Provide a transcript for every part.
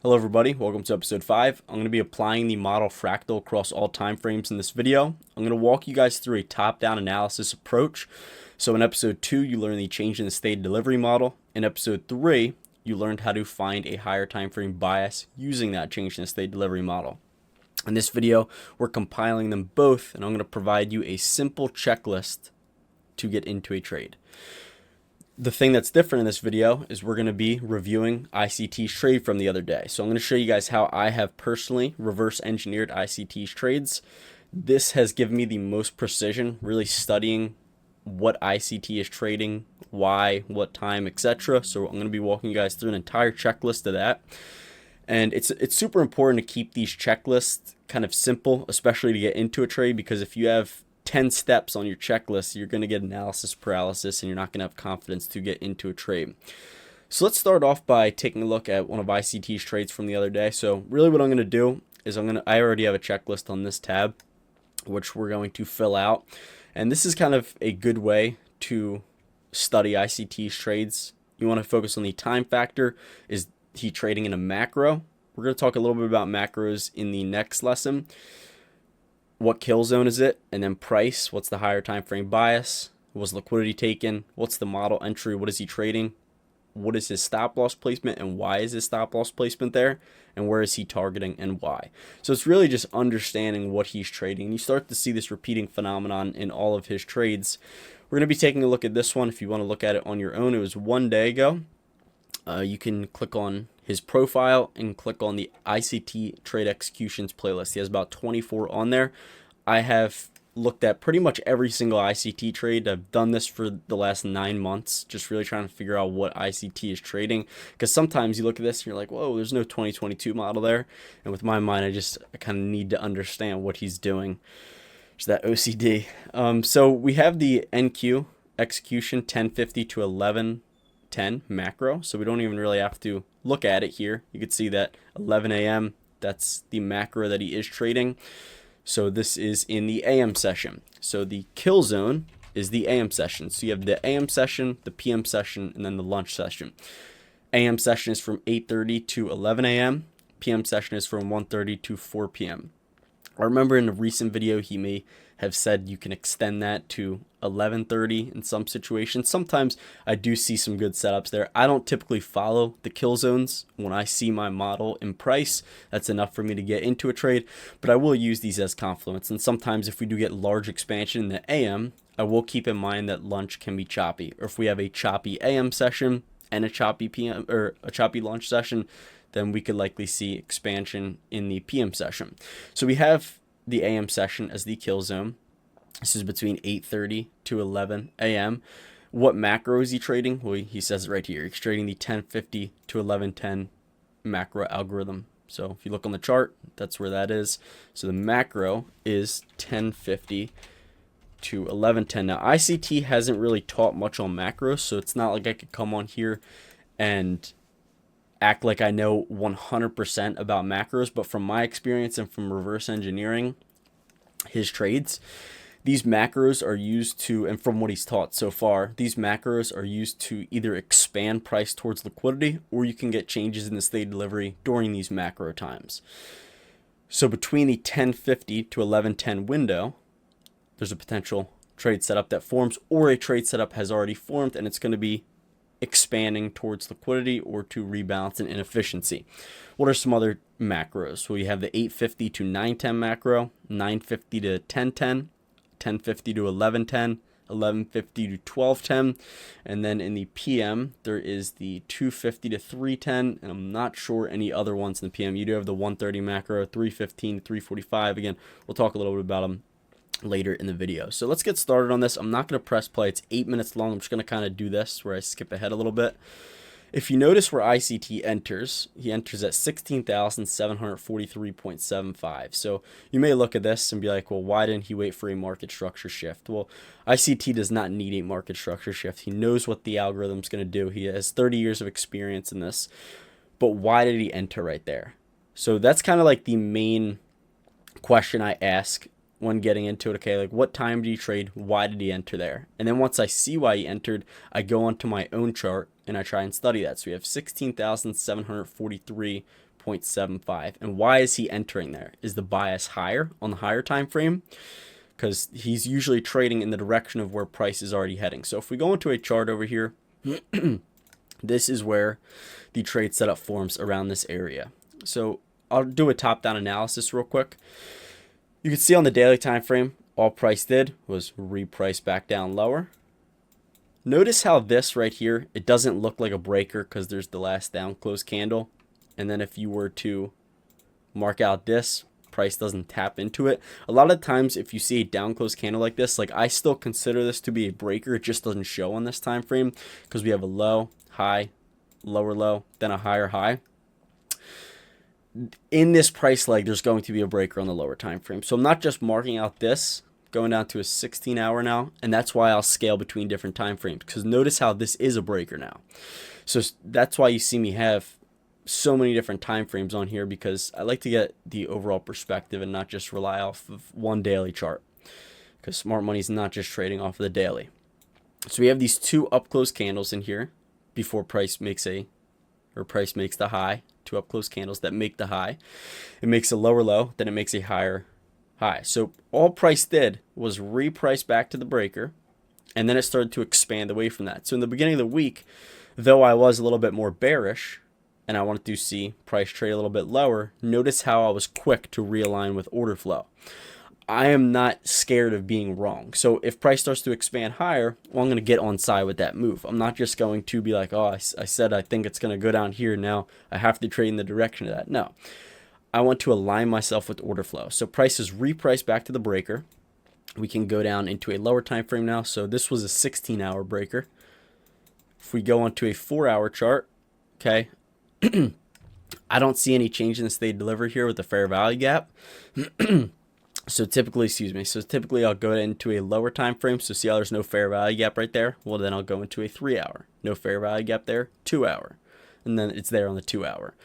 Hello everybody, welcome to episode 5. I'm going to be applying the model fractal across all time frames in this video. I'm going to walk you guys through a top-down analysis approach. So in episode 2, you learned the change in the state delivery model. In episode 3, you learned how to find a higher time frame bias using that change in the state delivery model. In this video, we're compiling them both, and I'm going to provide you a simple checklist to get into a trade. The thing that's different in this video is we're going to be reviewing ICT's trade from the other day. So I'm going to show you guys how I have personally reverse engineered ICT's trades. This has given me the most precision, really studying what ICT is trading, why, what time, etc. So I'm going to be walking you guys through an entire checklist of that. And it's super important to keep these checklists kind of simple, especially to get into a trade, because if you have 10 steps on your checklist, you're going to get analysis paralysis and you're not going to have confidence to get into a trade. So let's start off by taking a look at one of ICT's trades from the other day. So really what I'm going to do is I already have a checklist on this tab, which we're going to fill out. And this is kind of a good way to study ICT's trades. You want to focus on the time factor. Is he trading in a macro? We're going to talk a little bit about macros in the next lesson. What kill zone is it? And then price. What's the higher time frame bias? Was liquidity taken? What's the model entry? What is he trading? What is his stop loss placement and why is his stop loss placement there? And where is he targeting and why? So it's really just understanding what he's trading. You start to see this repeating phenomenon in all of his trades. We're going to be taking a look at this one. If you want to look at it on your own, it was 1 day ago. You can click on his profile and click on the ICT trade executions playlist. He has about 24 on there. I have looked at pretty much every single ICT trade. I've done this for the last 9 months, just really trying to figure out what ICT is trading, because sometimes you look at this and you're like, whoa, there's no 2022 model there. And with my mind, I kind of need to understand what he's doing. It's that OCD. So we have the NQ execution 1050 to 1110 macro, so we don't even really have to look at it here. You can see that 11 a.m. that's the macro that he is trading. So this is in the AM session. So the kill zone is the AM session. So you have the AM session, the PM session, and then the lunch session. AM session is from 8:30 to 11 a.m. PM session is from 1:30 to 4 p.m. I remember in a recent video he may have said you can extend that to 11:30 in some situations. Sometimes I do see some good setups there. I don't typically follow the kill zones. When I see my model in price, that's enough for me to get into a trade, but I will use these as confluence. And sometimes if we do get large expansion in the AM, I will keep in mind that lunch can be choppy. Or if we have a choppy AM session and a choppy PM or a choppy lunch session, then we could likely see expansion in the PM session. So we have the AM session as the kill zone. This is between 8:30 to 11 a.m. What macro is he trading? Well, he says it right here. He's trading the 1050 to 1110 macro algorithm. So if you look on the chart, that's where that is. So the macro is 1050 to 1110. Now ICT hasn't really taught much on macros, so it's not like I could come on here and act like I know 100% about macros, but from my experience and from reverse engineering his trades, these macros are used to, and from what he's taught so far, these macros are used to either expand price towards liquidity, or you can get changes in the state delivery during these macro times. So between the 1050 to 1110 window, there's a potential trade setup that forms, or a trade setup has already formed and it's going to be expanding towards liquidity or to rebalance an inefficiency. What are some other macros? Well, you have the 850 to 910 macro, 950 to 1010, 1050 to 1110, 1150 to 1210, and then in the PM there is the 250 to 310, and I'm not sure any other ones in the PM. You do have the 130 macro, 315 to 345. Again, we'll talk a little bit about them later in the video. So let's get started on this. I'm not going to press play. It's 8 minutes long. I'm just going to kind of do this where I skip ahead a little bit. If you notice where ICT enters, he enters at 16,743.75. So you may look at this and be like, well, why didn't he wait for a market structure shift? Well, ICT does not need a market structure shift. He knows what the algorithm's going to do. He has 30 years of experience in this. But why did he enter right there? So that's kind of like the main question I ask when getting into it. Okay, like what time did he trade? Why did he enter there? And then once I see why he entered, I go onto my own chart and I try and study that. So we have 16,743 1.75. And why is he entering there? Is the bias higher on the higher time frame? Because he's usually trading in the direction of where price is already heading. So if we go into a chart over here, this is where the trade setup forms around this area. So I'll do a top-down analysis real quick. You can see on the daily time frame, all price did was reprice back down lower. Notice how this right here, it doesn't look like a breaker because there's the last down close candle. And then if you were to mark out this, price doesn't tap into it. A lot of times if you see a down close candle like this, like I still consider this to be a breaker. It just doesn't show on this time frame because we have a low, high, lower low, then a higher high. In this price leg, there's going to be a breaker on the lower time frame. So I'm not just marking out this, going down to a 16-hour now, and that's why I'll scale between different time frames, because notice how this is a breaker now. So that's why you see me have so many different time frames on here, because I like to get the overall perspective and not just rely off of one daily chart, because smart money is not just trading off of the daily. So we have these two up close candles in here before price makes the high. Two up close candles that make the high. It makes a lower low, then it makes a higher high. So all price did was reprice back to the breaker, and then it started to expand away from that. So in the beginning of the week, though I was a little bit more bearish and I wanted to see price trade a little bit lower, notice how I was quick to realign with order flow. I am not scared of being wrong. So if price starts to expand higher, well, I'm going to get on side with that move. I'm not just going to be like, oh, I said I think it's going to go down here. Now I have to trade in the direction of that. No, I want to align myself with order flow. So price is repriced back to the breaker. We can go down into a lower time frame now. So this was a 16-hour breaker. If we go onto a 4-hour chart, okay, I don't see any change in the steady delivery here with the fair value gap. So typically I'll go into a lower time frame. So see how there's no fair value gap right there? Well, then I'll go into a 3-hour. No fair value gap there, 2-hour. And then it's there on the 2-hour.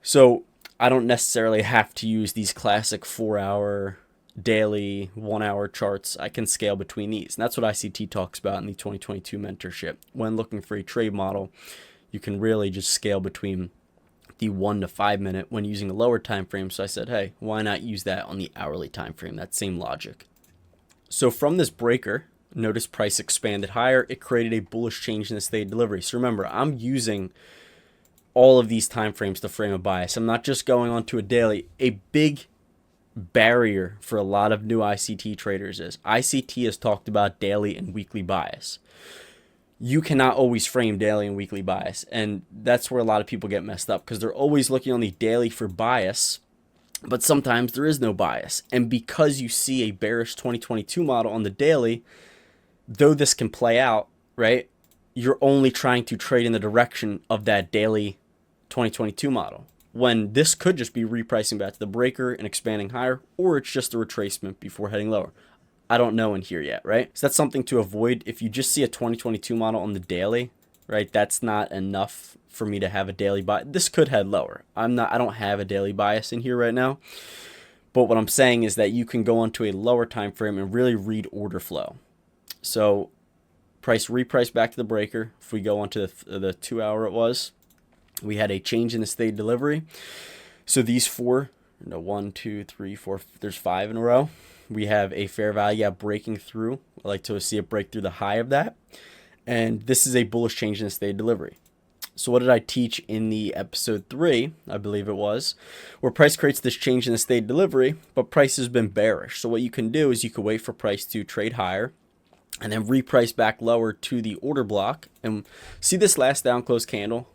So I don't necessarily have to use these classic 4-hour, daily, 1-hour charts. I can scale between these. And that's what ICT talks about in the 2022 mentorship. When looking for a trade model, you can really just scale between the 1 to 5 minute when using a lower time frame. So I said, hey, why not use that on the hourly time frame? That same logic. So from this breaker, notice price expanded higher. It created a bullish change in the steady delivery. So remember, I'm using all of these time frames to frame a bias. I'm not just going on to a daily. A big barrier for a lot of new ICT traders is ICT has talked about daily and weekly bias. You cannot always frame daily and weekly bias. And that's where a lot of people get messed up, because they're always looking on the daily for bias, but sometimes there is no bias. And because you see a bearish 2022 model on the daily, though this can play out, right, you're only trying to trade in the direction of that daily 2022 model, when this could just be repricing back to the breaker and expanding higher, or it's just a retracement before heading lower. I don't know in here yet, right? So that's something to avoid. If you just see a 2022 model on the daily, right, that's not enough for me to have a daily bias. This could head lower. I don't have a daily bias in here right now. But what I'm saying is that you can go onto a lower time frame and really read order flow. So price repriced back to the breaker. If we go onto the 2-hour, it was, we had a change in the steady delivery. So these 4, 1, 2, 3, 4, there's 5 in a row. We have a fair value gap breaking through. I like to see it break through the high of that. And this is a bullish change in the steady delivery. So what did I teach in the episode 3, I believe it was, where price creates this change in the steady delivery, but price has been bearish. So what you can do is you can wait for price to trade higher and then reprice back lower to the order block. And see this last down close candle?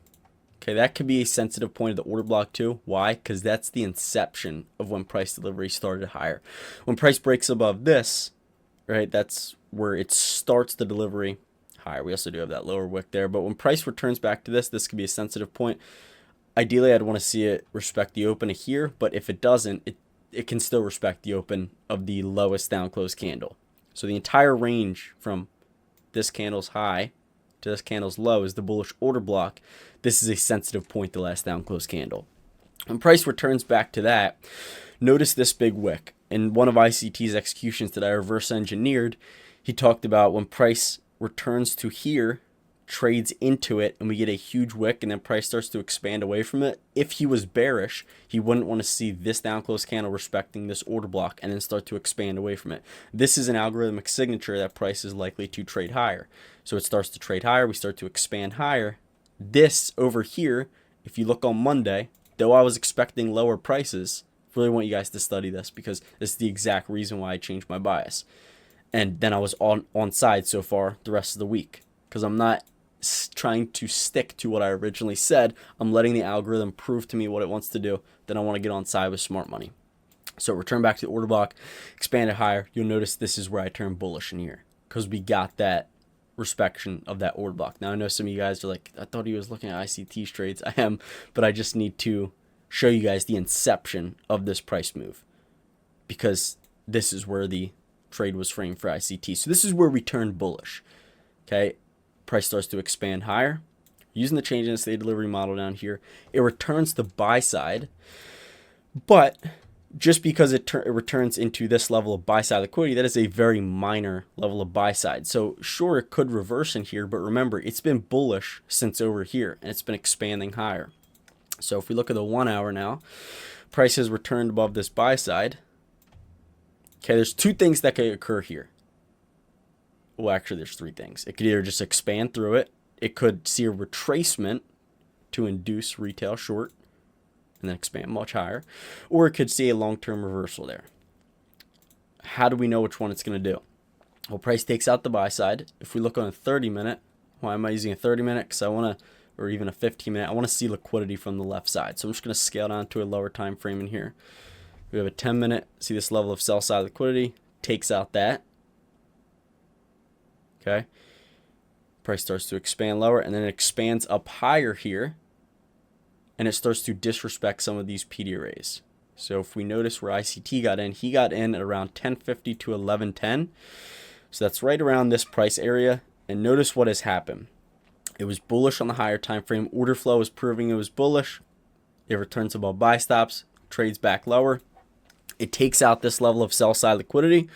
Okay, that could be a sensitive point of the order block too. Why? Because that's the inception of when price delivery started higher. When price breaks above this, right, that's where it starts the delivery higher. We also do have that lower wick there. But when price returns back to this could be a sensitive point. Ideally, I'd want to see it respect the open here. But if it doesn't, it can still respect the open of the lowest down close candle. So the entire range from this candle's high to this candle's low is the bullish order block. This is a sensitive point, the last down close candle. When price returns back to that, notice this big wick. In one of ICT's executions that I reverse engineered, he talked about when price returns to here, trades into it and we get a huge wick and then price starts to expand away from it, if he was bearish, he wouldn't want to see this down close candle respecting this order block and then start to expand away from it. This is an algorithmic signature that price is likely to trade higher. So it starts to trade higher, we start to expand higher. This over here, if you look on Monday, though I was expecting lower prices, really want you guys to study this because this is the exact reason why I changed my bias. And then I was on side so far the rest of the week because I'm not trying to stick to what I originally said. I'm letting the algorithm prove to me what it wants to do. Then I want to get on side with smart money. So return back to the order block, expand it higher. You'll notice this is where I turn bullish in here because we got that inspection of that order block. Now I know some of you guys are like, I thought he was looking at ICT trades. I am, but I just need to show you guys the inception of this price move because this is where the trade was framed for ICT. So this is where we turned bullish. Okay. Price starts to expand higher. Using the change in the state delivery model down here, it returns to buy side, but just because it returns into this level of buy side liquidity, that is a very minor level of buy side. So sure, it could reverse in here, but remember, it's been bullish since over here, and it's been expanding higher. So if we look at the 1 hour now, price has returned above this buy side. Okay, there's two things that could occur here. Well, actually, there's three things. It could either just expand through it. It could see a retracement to induce retail short and then expand much higher. Or it could see a long-term reversal there. How do we know which one it's going to do? Well, price takes out the buy side. If we look on a 30-minute, why am I using a 30-minute? Because I want to, or even a 15-minute, I want to see liquidity from the left side. So I'm just going to scale down to a lower time frame in here. We have a 10-minute, see this level of sell side liquidity, takes out that. Okay, price starts to expand lower and then it expands up higher here and it starts to disrespect some of these PD arrays. So if we notice where ICT got in, he got in at around 1050 to 1110. So that's right around this price area. And notice what has happened. It was bullish on the higher time frame. Order flow is proving it was bullish. It returns above buy stops, trades back lower. It takes out this level of sell side liquidity.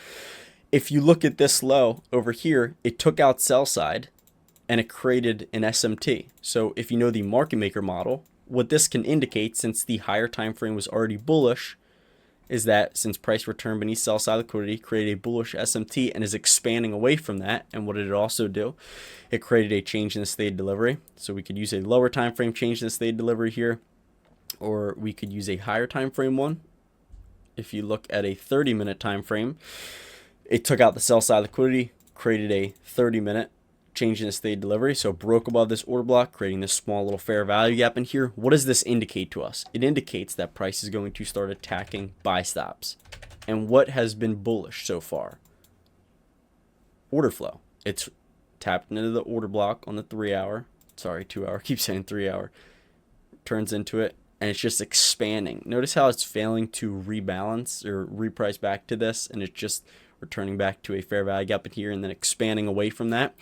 If you look at this low over here, it took out sell side and it created an SMT. So if you know the market maker model, what this can indicate, since the higher time frame was already bullish, is that since price returned beneath sell side liquidity, created a bullish SMT and is expanding away from that. And what did it also do? It created a change in the state delivery. So we could use a lower time frame change in the state delivery here, or we could use a higher time frame one. If you look at a 30-minute time frame, it took out the sell side liquidity, created a 30-minute change in the state delivery. So broke above this order block, creating this small little fair value gap in here. What does this indicate to us? It indicates that price is going to start attacking buy stops. And what has been bullish so far? Order flow. It's tapped into the order block on the 2 hour. I keep saying 3 hour. Turns into it. And it's just expanding. Notice how it's failing to rebalance or reprice back to this. And it's just returning back to a fair value gap in here and then expanding away from that.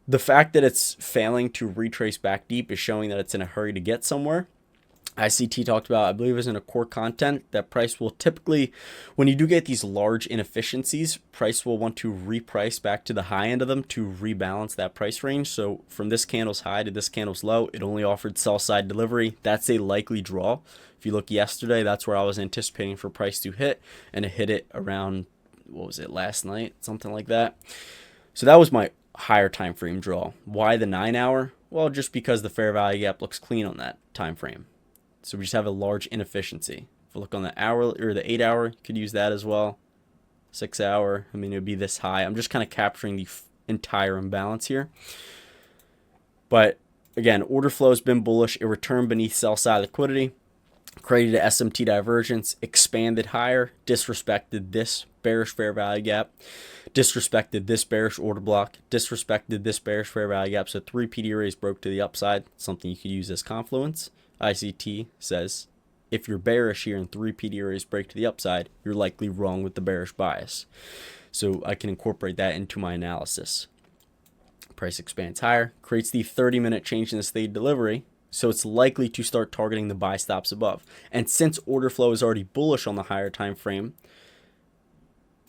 The fact that it's failing to retrace back deep is showing that it's in a hurry to get somewhere. ICT talked about, I believe it was in a core content, that price will typically, when you do get these large inefficiencies, price will want to reprice back to the high end of them to rebalance that price range. So from this candle's high to this candle's low, it only offered sell side delivery. That's a likely draw. If you look yesterday, that's where I was anticipating for price to hit, and it hit it around, what was it, last night, something like that. So that was my higher time frame draw. Why the 9 hour? Well, just because the fair value gap looks clean on that time frame. So we just have a large inefficiency. If we look on the hour or the 8 hour, you could use that as well. 6 hour, I mean, it would be this high. I'm just kind of capturing the entire imbalance here. But again, order flow has been bullish. It returned beneath sell side liquidity, created a SMT divergence, expanded higher, disrespected this bearish fair value gap, disrespected this bearish order block, disrespected this bearish fair value gap. So 3 PD arrays broke to the upside, something you could use as confluence. ICT says if you're bearish here and 3 PD arrays break to the upside, you're likely wrong with the bearish bias. So I can incorporate that into my analysis. Price expands higher, creates the 30-minute change in the state delivery. So it's likely to start targeting the buy stops above. And since order flow is already bullish on the higher time frame,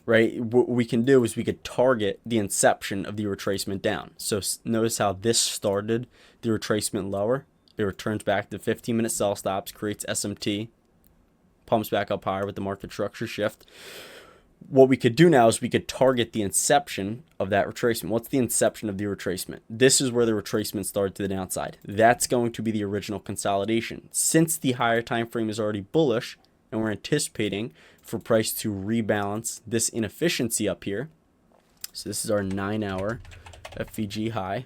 right? What we can do is we could target the inception of the retracement down. So notice how this started the retracement lower. It returns back to 15-minute sell stops, creates SMT, pumps back up higher with the market structure shift. What we could do now is we could target the inception of that retracement. What's the inception of the retracement? This is where the retracement started to the downside. That's going to be the original consolidation. Since the higher time frame is already bullish and we're anticipating for price to rebalance this inefficiency up here. So this is our 9-hour FVG high.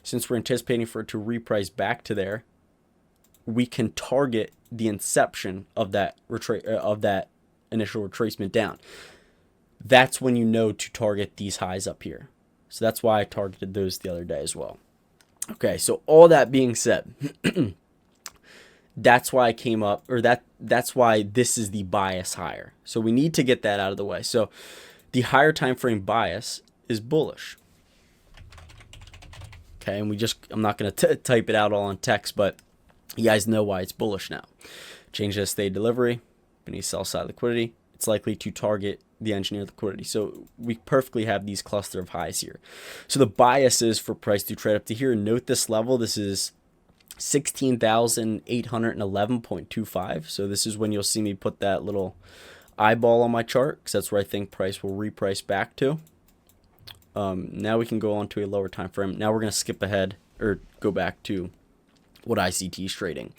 Since we're anticipating for it to reprice back to there, we can target the inception of that initial retracement down. That's when you know to target these highs up here. So that's why I targeted those the other day as well. Okay, so all that being said, that's why I came up, or that's why this is the bias higher. So we need to get that out of the way. So the higher time frame bias is bullish. Okay, and I'm not going to type it out all in text, but you guys know why it's bullish now. Change the state delivery, beneath sell side liquidity. It's likely to target the engineered liquidity. So we perfectly have these cluster of highs here. So the bias is for price to trade up to here. Note this level. This is 16,811.25. So this is when you'll see me put that little eyeball on my chart, because that's where I think price will reprice back to. Now we can go on to a lower time frame. Now we're going to skip ahead or go back to what ICT is trading.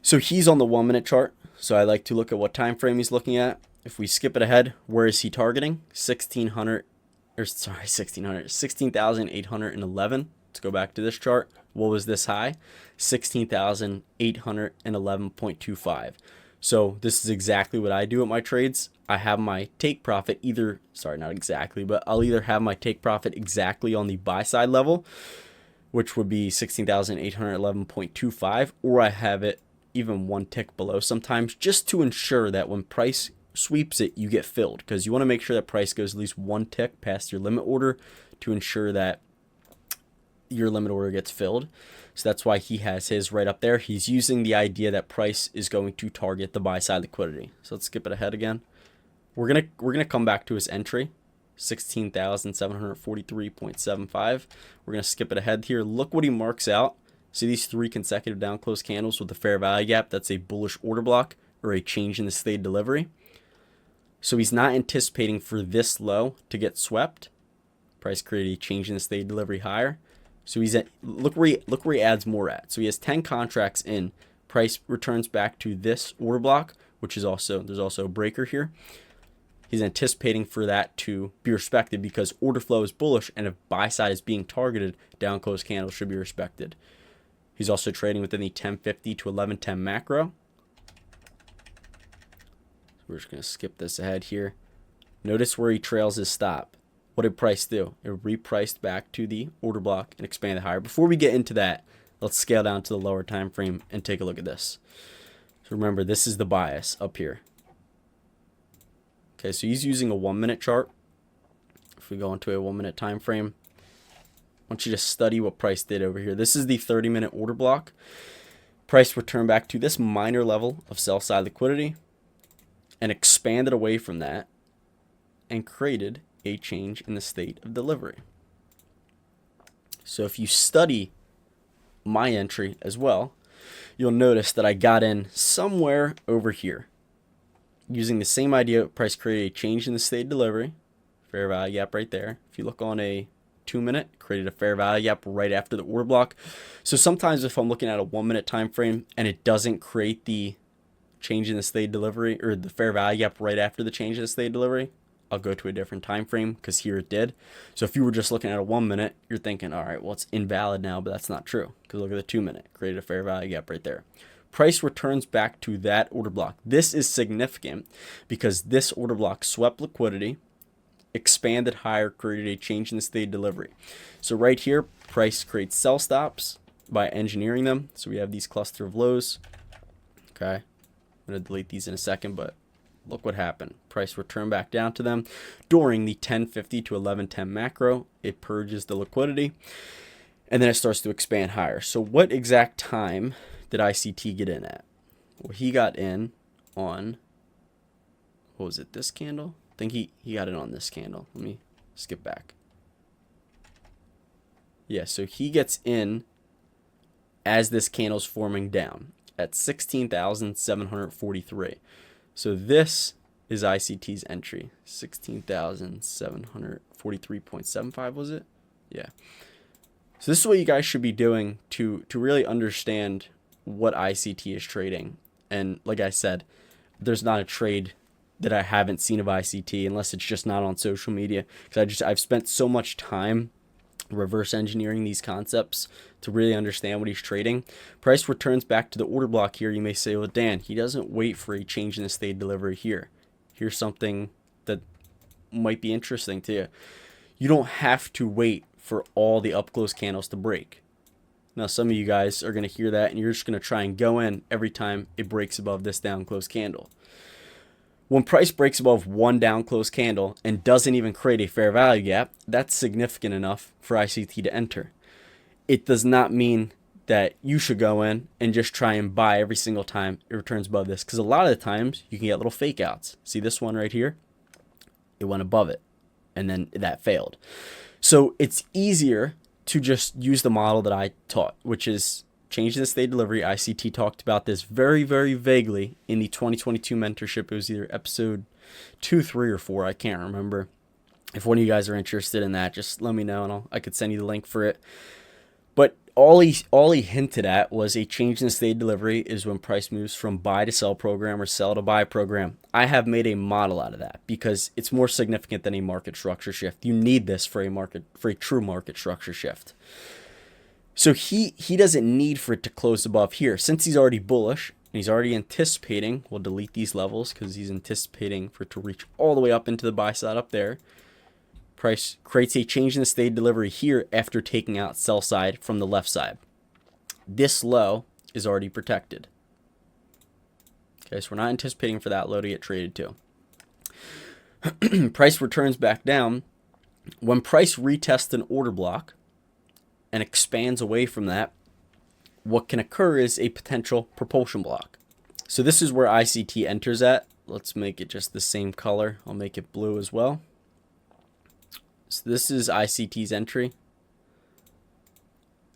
So he's on the 1 minute chart. So I like to look at what time frame he's looking at. If we skip it ahead, where is he targeting? 16,811. Let's go back to this chart. What was this high? 16,811.25. So this is exactly what I do at my trades. I have my take profit either, not exactly, but I'll either have my take profit exactly on the buy side level, which would be 16,811.25, or I have it even one tick below sometimes, just to ensure that when price sweeps it, you get filled, because you want to make sure that price goes at least one tick past your limit order to ensure that your limit order gets filled. So that's why he has his right up there. He's using the idea that price is going to target the buy side liquidity. So let's skip it ahead again. We're gonna come back to his entry, 16,743.75. We're gonna skip it ahead here. Look what he marks out. See these 3 consecutive down close candles with the fair value gap? That's a bullish order block or a change in the state delivery. So he's not anticipating for this low to get swept. Price created a change in the state delivery higher. So he's at, look where he adds more at. So he has 10 contracts in. Price returns back to this order block, which is also, there's also a breaker here. He's anticipating for that to be respected because order flow is bullish, and if buy side is being targeted, down close candles should be respected. He's also trading within the 1050 to 1110 macro. So we're just going to skip this ahead here. Notice where he trails his stop. What did price do? It repriced back to the order block and expanded higher. Before we get into that, let's scale down to the lower time frame and take a look at this. So remember, this is the bias up here. Okay, so he's using a 1 minute chart. If we go into a 1 minute time frame, I want you to study what price did over here. This is the 30-minute order block. Price returned back to this minor level of sell side liquidity and expanded away from that and created a change in the state of delivery. So if you study my entry as well, you'll notice that I got in somewhere over here. Using the same idea, price created a change in the state of delivery, fair value gap right there. If you look on a 2 minute, created a fair value gap right after the order block. So sometimes if I'm looking at a 1 minute time frame and it doesn't create the change in the state of delivery or the fair value gap right after the change in the state of delivery, I'll go to a different time frame because here it did. So if you were just looking at a 1 minute, you're thinking, all right, well, it's invalid now, but that's not true because look at the 2 minute, created a fair value gap right there. Price returns back to that order block. This is significant because this order block swept liquidity, expanded higher, created a change in the state of delivery. So right here, price creates sell stops by engineering them. So we have these cluster of lows. Okay, I'm going to delete these in a second, but look what happened. Price returned back down to them during the 1050 to 1110 macro. It purges the liquidity, and then it starts to expand higher. So what exact time did ICT get in at? Well, he got in on, what was it, this candle? think he got it on this candle. Let me skip back. Yeah, so he gets in as this candle's forming down at 16,743. So this is ICT's entry. 16,743.75 was it? Yeah. So this is what you guys should be doing to really understand what ICT is trading. And like I said, there's not a trade that I haven't seen of ICT unless it's just not on social media, because I've spent so much time reverse engineering these concepts to really understand what he's trading. Price returns back to the order block here. You may say, well, Dan, he doesn't wait for a change in the state delivery here. Here's something that might be interesting to you. You don't have to wait for all the up close candles to break. Now, some of you guys are going to hear that and you're just going to try and go in every time it breaks above this down close candle. When price breaks above one down close candle and doesn't even create a fair value gap, that's significant enough for ICT to enter. It does not mean that you should go in and just try and buy every single time it returns above this, because a lot of the times you can get little fake outs. See this one right here? It went above it and then that failed. So it's easier to just use the model that I taught, which is change the state delivery. ICT talked about this very, very vaguely in the 2022 mentorship. It was either episode 2, 3, or 4. I can't remember. If one of you guys are interested in that, just let me know and I could send you the link for it. But all he hinted at was a change in the state delivery is when price moves from buy to sell program or sell to buy program. I have made a model out of that because it's more significant than a market structure shift. You need this for a true market structure shift. So he doesn't need for it to close above here. Since he's already bullish and he's already anticipating, we'll delete these levels because he's anticipating for it to reach all the way up into the buy side up there. Price creates a change in the state delivery here after taking out sell side from the left side. This low is already protected. Okay, so we're not anticipating for that low to get traded to. Price returns back down. When price retests an order block and expands away from that, what can occur is a potential propulsion block. So this is where ICT enters at. Let's make it just the same color. I'll make it blue as well. So this is ICT's entry.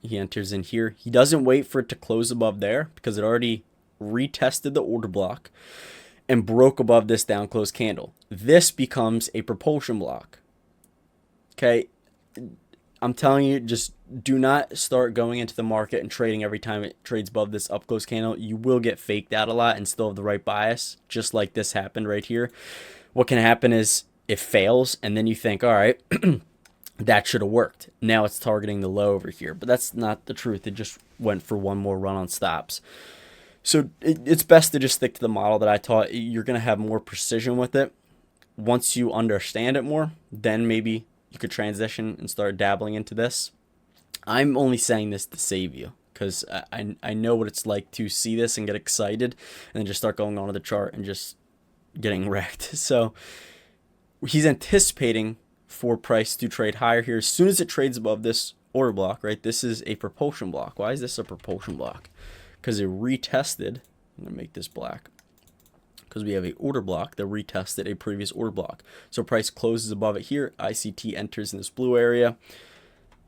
He enters in here. He doesn't wait for it to close above there because it already retested the order block and broke above this down close candle. This becomes a propulsion block. Okay, I'm telling you, just do not start going into the market and trading every time it trades above this up close candle. You will get faked out a lot and still have the right bias, just like this happened right here. What can happen is it fails and then you think, all right, that should have worked. Now it's targeting the low over here, but that's not the truth. It just went for one more run on stops. So it's best to just stick to the model that I taught. You're going to have more precision with it. Once you understand it more, then maybe you could transition and start dabbling into this. I'm only saying this to save you because I know what it's like to see this and get excited and then just start going onto the chart and just getting wrecked. So he's anticipating for price to trade higher here. As soon as it trades above this order block, right? This is a propulsion block. Why is this a propulsion block? Because it retested. I'm going to make this black. Because we have a order block that retested a previous order block. So price closes above it here. ICT enters in this blue area.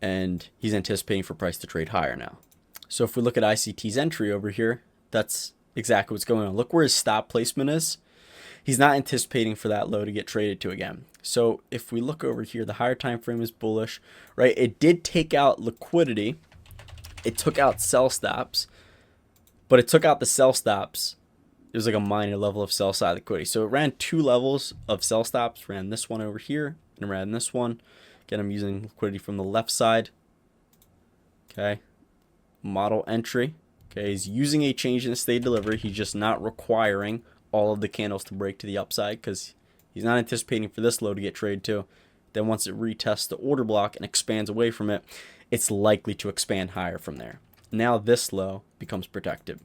And he's anticipating for price to trade higher now. So if we look at ICT's entry over here, that's exactly what's going on. Look where his stop placement is. He's not anticipating for that low to get traded to again. So if we look over here, the higher time frame is bullish, right? It did take out liquidity. It took out sell stops, but it took out the sell stops. It was like a minor level of sell side liquidity. So it ran 2 levels of sell stops. Ran this one over here and ran this one. Again, I'm using liquidity from the left side. Okay. Model entry. Okay. He's using a change in the state delivery. He's just not requiring all of the candles to break to the upside because he's not anticipating for this low to get traded to. Then once it retests the order block and expands away from it, it's likely to expand higher from there. Now this low becomes protected.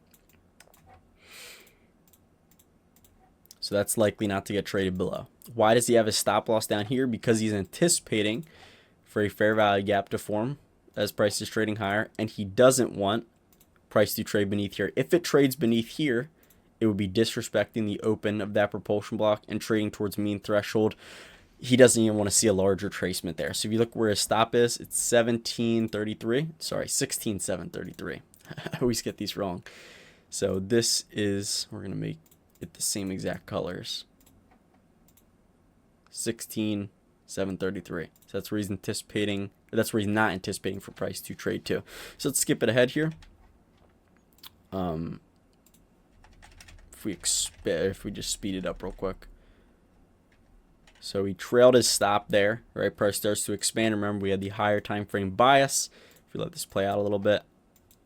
So that's likely not to get traded below. Why does he have his stop loss down here? Because he's anticipating for a fair value gap to form as price is trading higher, and he doesn't want price to trade beneath here. If it trades beneath here, it would be disrespecting the open of that propulsion block and trading towards mean threshold. He doesn't even want to see a larger tracement there. So if you look where his stop is, it's 1733. Sorry, 16733. I always get these wrong. So this is, we're going to make it the same exact colors. 16733. So that's where he's anticipating, or that's where he's not anticipating for price to trade to. So let's skip it ahead here. If we just speed it up real quick. So he trailed his stop there, right? Price starts to expand. Remember, we had the higher time frame bias. If you let this play out a little bit,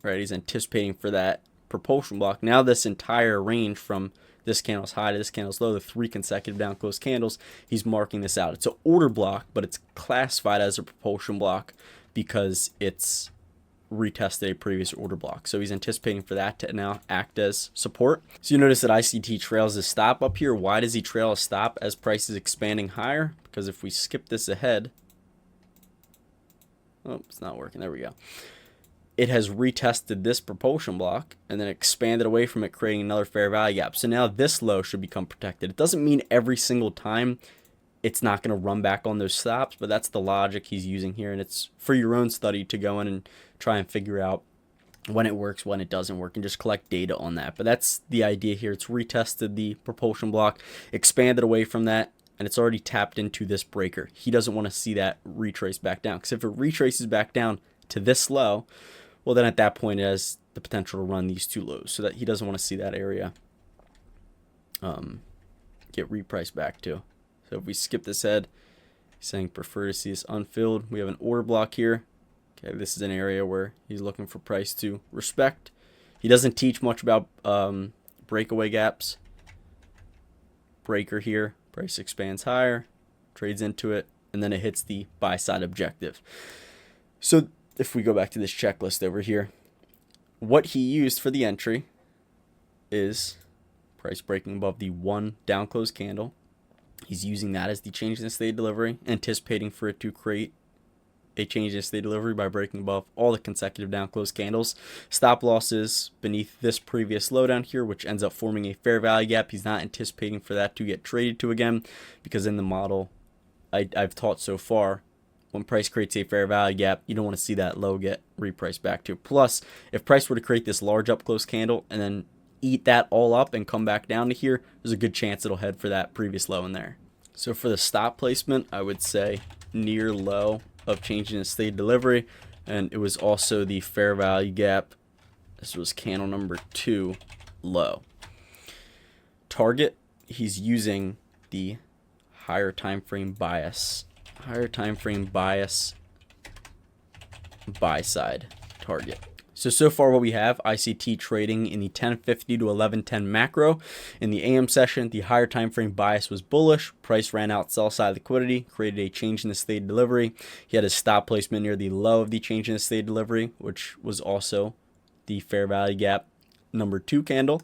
right? He's anticipating for that propulsion block. Now this entire range from this candle's high to this candle's low, the 3 consecutive down close candles, he's marking this out. It's an order block, but it's classified as a propulsion block because it's retested a previous order block. So he's anticipating for that to now act as support. So you notice that ICT trails his stop up here. Why does he trail a stop as price is expanding higher? Because if we skip this ahead, oh, it's not working. There we go. It has retested this propulsion block and then expanded away from it, creating another fair value gap. So now this low should become protected. It doesn't mean every single time it's not going to run back on those stops, but that's the logic he's using here. And it's for your own study to go in and try and figure out when it works, when it doesn't work, and just collect data on that. But that's the idea here. It's retested the propulsion block, expanded away from that, and it's already tapped into this breaker. He doesn't want to see that retrace back down, because if it retraces back down to this low, well, then at that point it has the potential to run these two lows, so that he doesn't want to see that area get repriced back to. So if we skip this head, he's saying prefer to see this unfilled. We have an order block here. Okay, this is an area where he's looking for price to respect. He doesn't teach much about breakaway gaps. Breaker here, price expands higher, trades into it, and then it hits the buy side objective. So if we go back to this checklist over here, what he used for the entry is price breaking above the 1 down close candle. He's using that as the change in state delivery, anticipating for it to create a change in state delivery by breaking above all the consecutive down close candles. Stop losses beneath this previous low down here, which ends up forming a fair value gap. He's not anticipating for that to get traded to again, because in the model I've taught so far, when price creates a fair value gap, you don't want to see that low get repriced back to. Plus, if price were to create this large up close candle and then eat that all up and come back down to here, there's a good chance it'll head for that previous low in there. So for the stop placement, I would say near low of changing the state delivery, and it was also the fair value gap. This was candle number 2 low. Target, he's using the higher time frame bias buy side target. So far what we have, ICT trading in the 1050 to 1110 macro. In the AM session, the higher time frame bias was bullish. Price ran out sell side liquidity, created a change in the state delivery. He had a stop placement near the low of the change in the state delivery, which was also the fair value gap number 2 candle.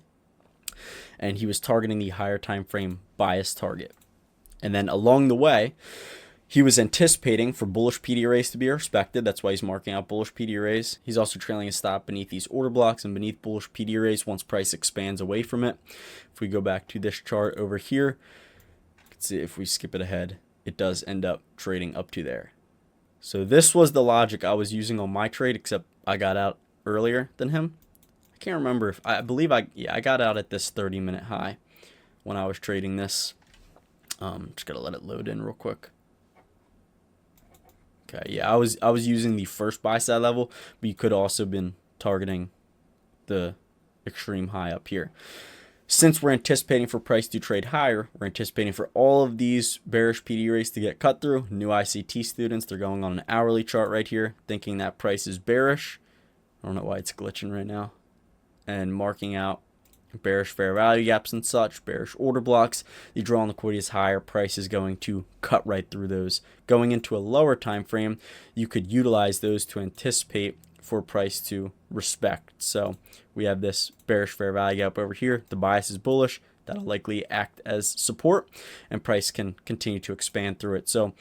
And he was targeting the higher time frame bias target. And then along the way, he was anticipating for bullish PD arrays to be respected. That's why he's marking out bullish PD arrays. He's also trailing a stop beneath these order blocks and beneath bullish PD arrays once price expands away from it. If we go back to this chart over here, you can see if we skip it ahead, it does end up trading up to there. So this was the logic I was using on my trade, except I got out earlier than him. I can't remember if I believe I got out at this 30-minute high when I was trading this. Just gotta let it load in real quick. Okay, yeah, I was using the first buy side level, but you could also been targeting the extreme high up here. Since we're anticipating for price to trade higher, we're anticipating for all of these bearish PD rates to get cut through. New ICT students, they're going on an hourly chart right here, thinking that price is bearish. I don't know why it's glitching right now. And marking out bearish fair value gaps and such, bearish order blocks. The draw on liquidity is higher, price is going to cut right through those. Going into a lower time frame, you could utilize those to anticipate for price to respect. So we have this bearish fair value gap over here. The bias is bullish. That'll likely act as support, and price can continue to expand through it. So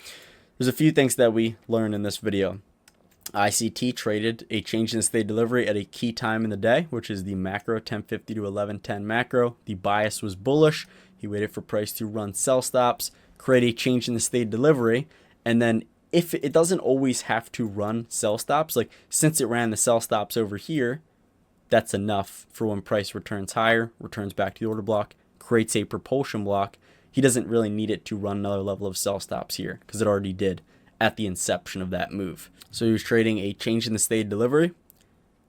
there's a few things that we learned in this video. ICT traded a change in the state delivery at a key time in the day, which is the macro 1050 to 1110 macro. The bias was bullish. He waited for price to run sell stops, create a change in the state delivery, and then if it doesn't always have to run sell stops, like since it ran the sell stops over here, that's enough for when price returns higher, returns back to the order block, creates a propulsion block. He doesn't really need it to run another level of sell stops here because it already did at the inception of that move. So he was trading a change in the state delivery.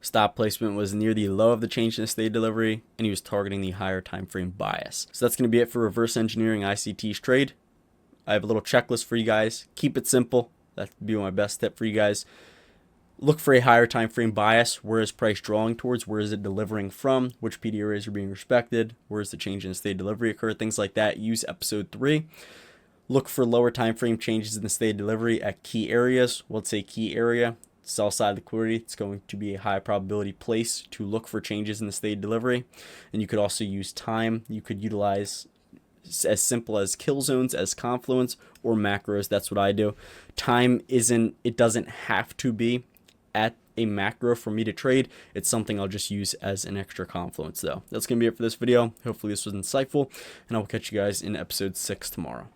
Stop placement was near the low of the change in the state delivery, and he was targeting the higher time frame bias. So that's going to be it for reverse engineering ICT's trade. I have a little checklist for you guys. Keep it simple. That'd be my best tip for you guys. Look for a higher time frame bias. Where is price drawing towards? Where is it delivering from? Which PD areas are being respected? Where is the change in the state delivery occur? Things like that. Use episode 3. Look for lower time frame changes in the state delivery at key areas. Let's say key area, sell side liquidity. It's going to be a high probability place to look for changes in the state delivery. And you could also use time. You could utilize as simple as kill zones, as confluence, or macros. That's what I do. Time it doesn't have to be at a macro for me to trade. It's something I'll just use as an extra confluence though. That's going to be it for this video. Hopefully this was insightful, and I will catch you guys in episode 6 tomorrow.